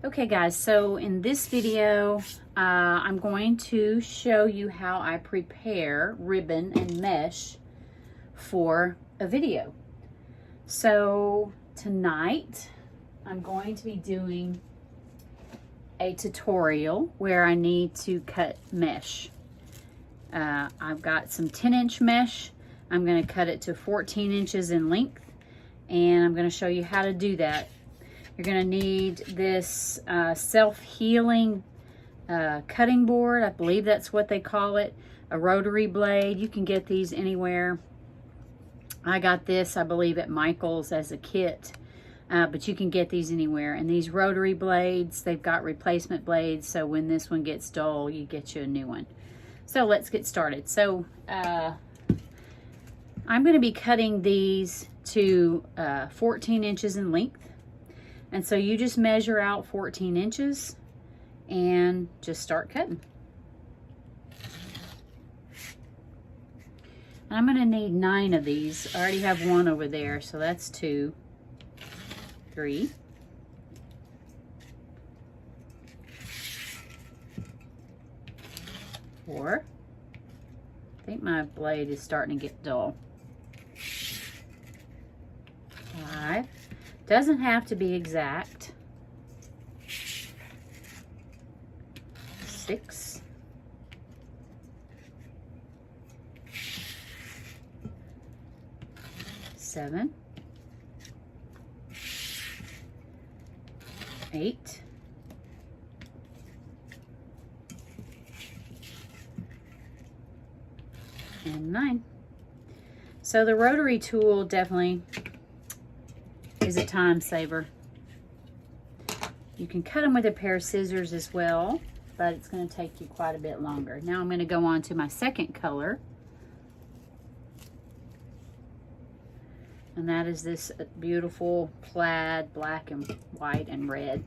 Okay guys, so in this video, I'm going to show you how I prepare ribbon and mesh for a video. So tonight, I'm going to be doing a tutorial where I need to cut mesh. I've got some 10-inch mesh. I'm going to cut it to 14 inches in length, and I'm going to show you how to do that. You're going to need this self-healing cutting board. I believe that's what they call it. A rotary blade. You can get these anywhere. I got this, I believe, at Michael's as a kit. But you can get these anywhere. And these rotary blades, they've got replacement blades. So when this one gets dull, you get you a new one. So let's get started. So I'm going to be cutting these to 14 inches in length. And so you just measure out 14 inches and just start cutting. And I'm going to need 9 of these. I already have one over there, so that's 2, 3, 4. I think my blade is starting to get dull. 5. Doesn't have to be exact. 6. 7. 8. 9. So the rotary tool definitely is a time saver. You can cut them with a pair of scissors as well, but it's going to take you quite a bit longer. Now I'm going to go on to my second color. And that is this beautiful plaid, black and white and red.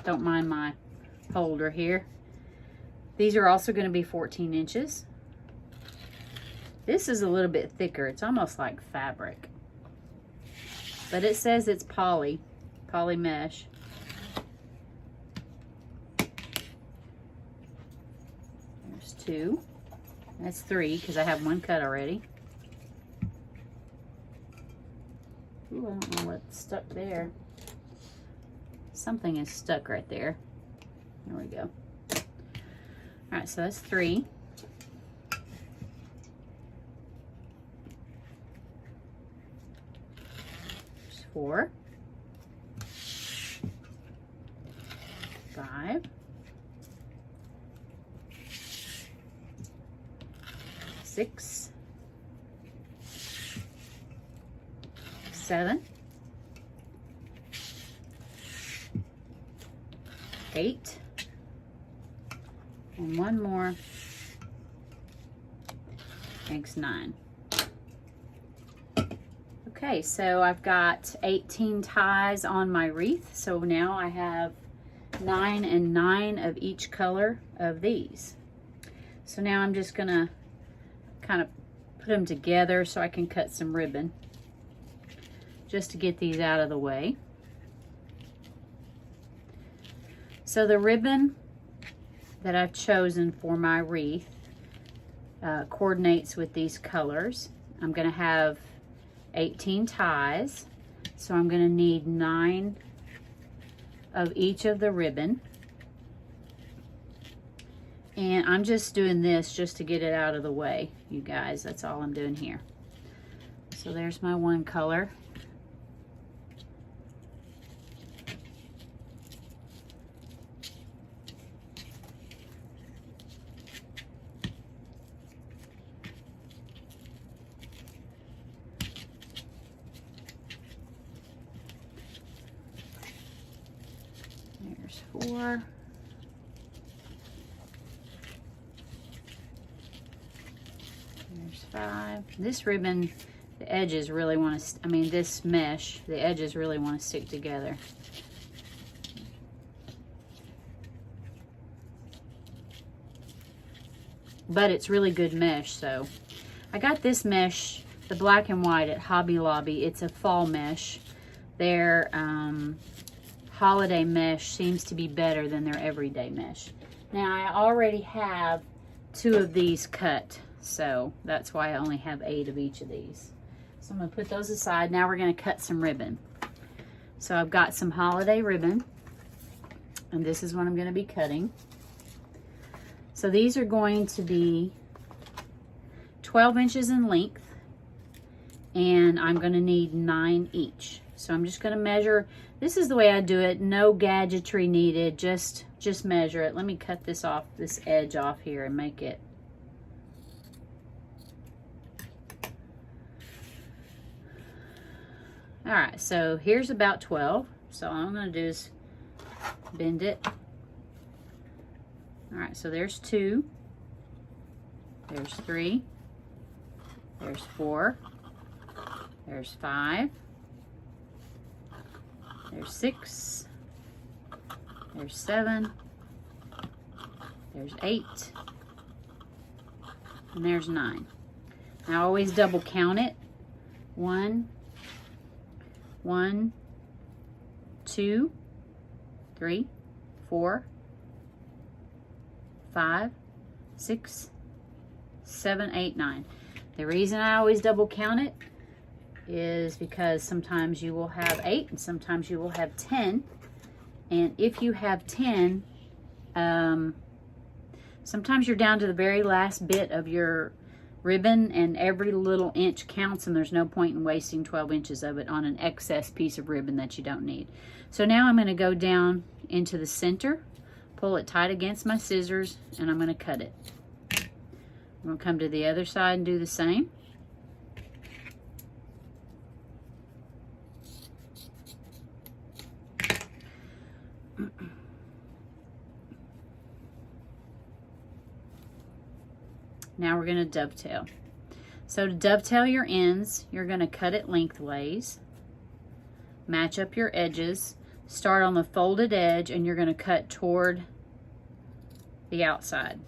Don't mind my holder here. These are also going to be 14 inches. This is a little bit thicker. It's almost like fabric. But it says it's poly mesh. There's 2. That's 3 because I have one cut already. Ooh, I don't know what's stuck there. Something is stuck right there. There we go. All right, so that's 3. 4, 5, 6, 7, 8, and one more makes 9. Okay, so I've got 18 ties on my wreath. So now I have 9 and 9 of each color of these. So now I'm just gonna kind of put them together so I can cut some ribbon just to get these out of the way. So the ribbon that I've chosen for my wreath coordinates with these colors. I'm gonna have 18 ties, so I'm going to need 9 of each of the ribbon, and I'm just doing this just to get it out of the way, you guys. That's all I'm doing here. So there's my one color. There's 4. There's 5. This ribbon, the edges really want to, this mesh, the edges really want to stick together. But it's really good mesh, so. I got this mesh, the black and white, at Hobby Lobby. It's a fall mesh. They're holiday mesh seems to be better than their everyday mesh. Now I already have 2 of these cut, so that's why I only have 8 of each of these. So I'm going to put those aside. Now we're going to cut some ribbon. So I've got some holiday ribbon, and this is what I'm going to be cutting. So these are going to be 12 inches in length, and I'm going to need 9 each. So I'm just going to measure. This is the way I do it. No gadgetry needed. Just measure it. Let me cut this off, this edge off here, and make it. All right, so here's about 12. So all I'm going to do is bend it. All right, so there's 2. There's 3. There's 4. There's 5. There's 6. There's 7. There's 8. And there's 9. Now always double count it. 1, 2, 3, 4, 5, 6, 7, 8, 9. The reason I always double count it is because sometimes you will have 8 and sometimes you will have 10. And if you have 10, sometimes you're down to the very last bit of your ribbon, and every little inch counts, and there's no point in wasting 12 inches of it on an excess piece of ribbon that you don't need. So now I'm going to go down into the center, pull it tight against my scissors, and I'm going to cut it. I'm going to come to the other side and do the same. Now we're going to dovetail. So to dovetail your ends, you're going to cut it lengthways, match up your edges, start on the folded edge, and you're going to cut toward the outside.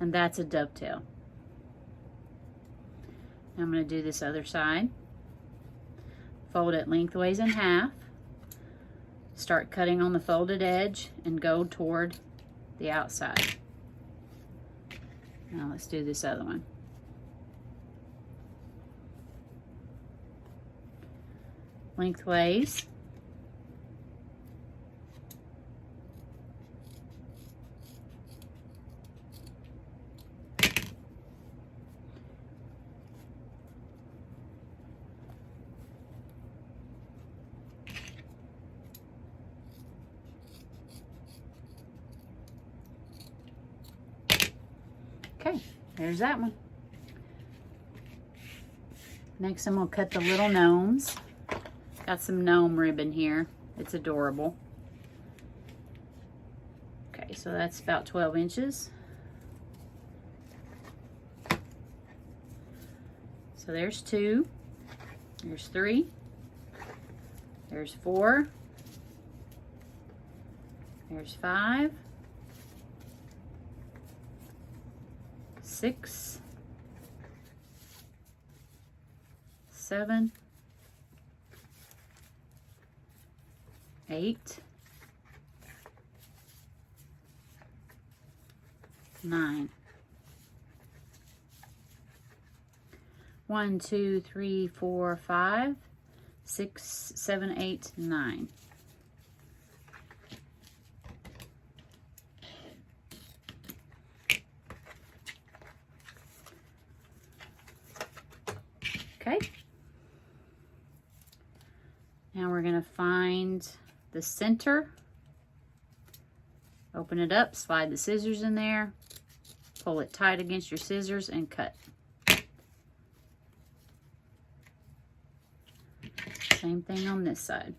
And that's a dovetail. Now I'm going to do this other side. Fold it lengthways in half, start cutting on the folded edge, and go toward the outside. Now let's do this other one. Lengthways. Okay, there's that one. Next I'm going to cut the little gnomes. Got some gnome ribbon here. It's adorable. Okay, so that's about 12 inches. So there's 2. There's 3. There's 4. There's 5. 6, 7, 8, 9. 1, 2, 3, 4, 5, 6, 7, 8, 9. Okay. Now we're going to find the center, open it up, slide the scissors in there, pull it tight against your scissors, and cut. Same thing on this side.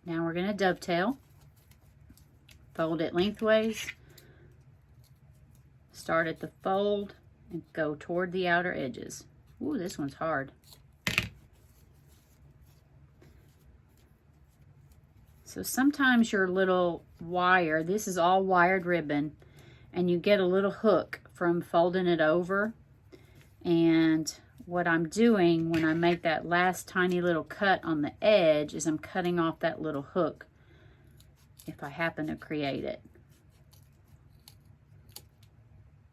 Now we're going to dovetail. Fold it lengthways, start at the fold, and go toward the outer edges. Ooh, this one's hard. So sometimes your little wire, this is all wired ribbon, and you get a little hook from folding it over. And what I'm doing when I make that last tiny little cut on the edge is I'm cutting off that little hook if I happen to create it.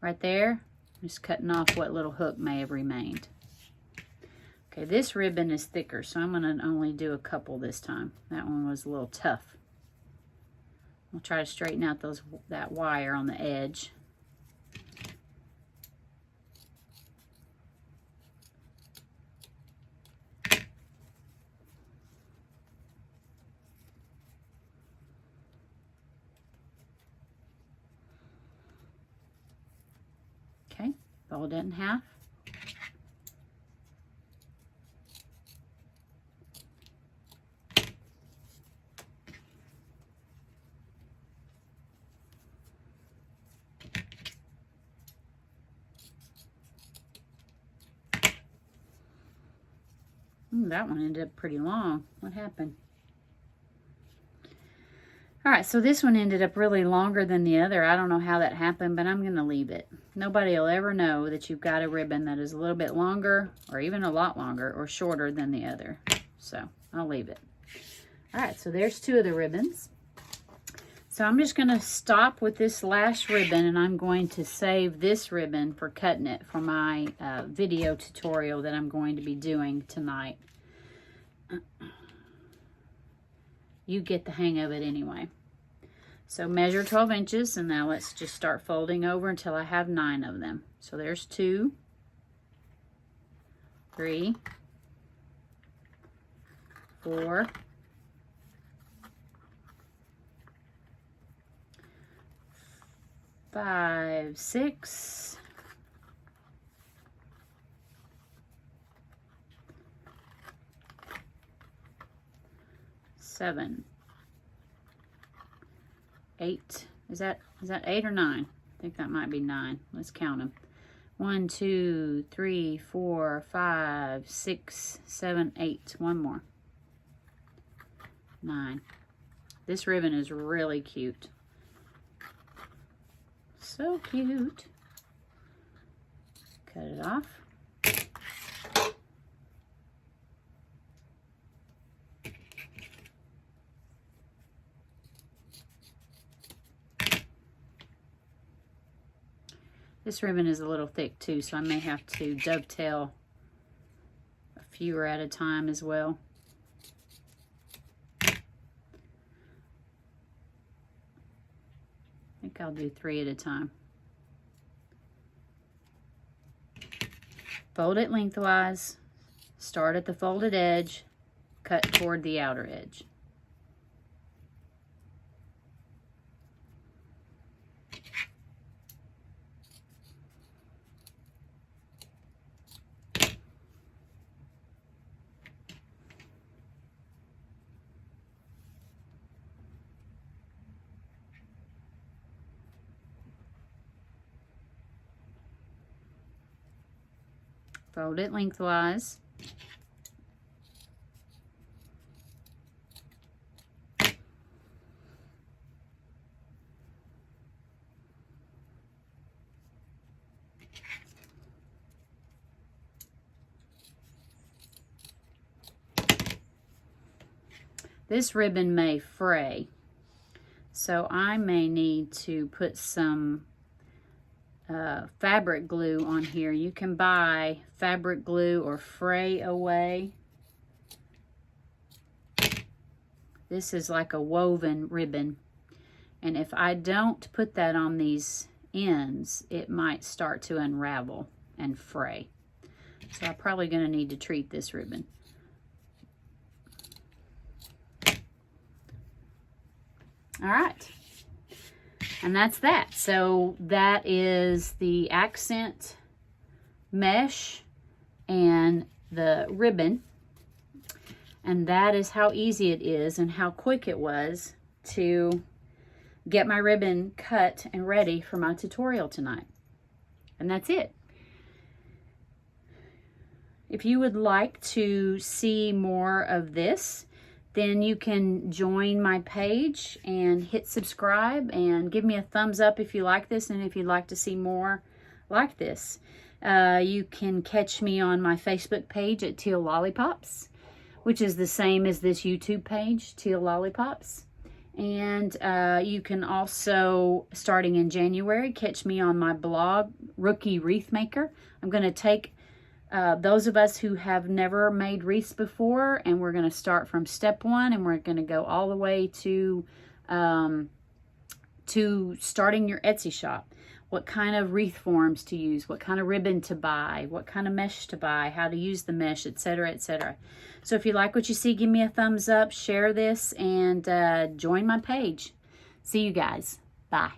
Right there, just cutting off what little hook may have remained. Okay, this ribbon is thicker, so I'm going to only do a couple this time. That one was a little tough. I'll try to straighten out that wire on the edge. Okay, fold it in half. That one ended up pretty long. What happened? All right, so this one ended up really longer than the other. I don't know how that happened, but I'm going to leave it. Nobody will ever know that you've got a ribbon that is a little bit longer, or even a lot longer, or shorter than the other. So I'll leave it. All right, so there's two of the ribbons. So I'm just going to stop with this last ribbon, and I'm going to save this ribbon for cutting it for my video tutorial that I'm going to be doing tonight. You get the hang of it anyway. So measure 12 inches, and now let's just start folding over until I have 9 of them. So there's 2, 3, 4, 5, 6, 7, 8. Is that 8 or 9? I think that might be 9. Let's count them. 1, 2, 3, 4, 5, 6, 7, 8. One more. 9. This ribbon is really cute. So cute. Cut it off. This ribbon is a little thick too, so I may have to dovetail a few at a time as well. I think I'll do 3 at a time. Fold it lengthwise, start at the folded edge, cut toward the outer edge. Fold it lengthwise. This ribbon may fray, so I may need to put some fabric glue on here. You can buy fabric glue or fray away. This is like a woven ribbon, and if I don't put that on these ends, it might start to unravel and fray. So I'm probably going to need to treat this ribbon. All right. And that's that. So that is the accent mesh and the ribbon. And that is how easy it is and how quick it was to get my ribbon cut and ready for my tutorial tonight. And that's it. If you would like to see more of this, then you can join my page and hit subscribe and give me a thumbs up if you like this and if you'd like to see more like this. You can catch me on my Facebook page at Teal Lollipops, which is the same as this YouTube page, Teal Lollipops. And you can also, starting in January, catch me on my blog, Rookie Wreath Maker. I'm going to take those of us who have never made wreaths before, and we're going to start from step 1, and we're going to go all the way to starting your Etsy shop. What kind of wreath forms to use, what kind of ribbon to buy, what kind of mesh to buy, how to use the mesh, etc., etc. So if you like what you see, give me a thumbs up, share this, and join my page. See you guys. Bye.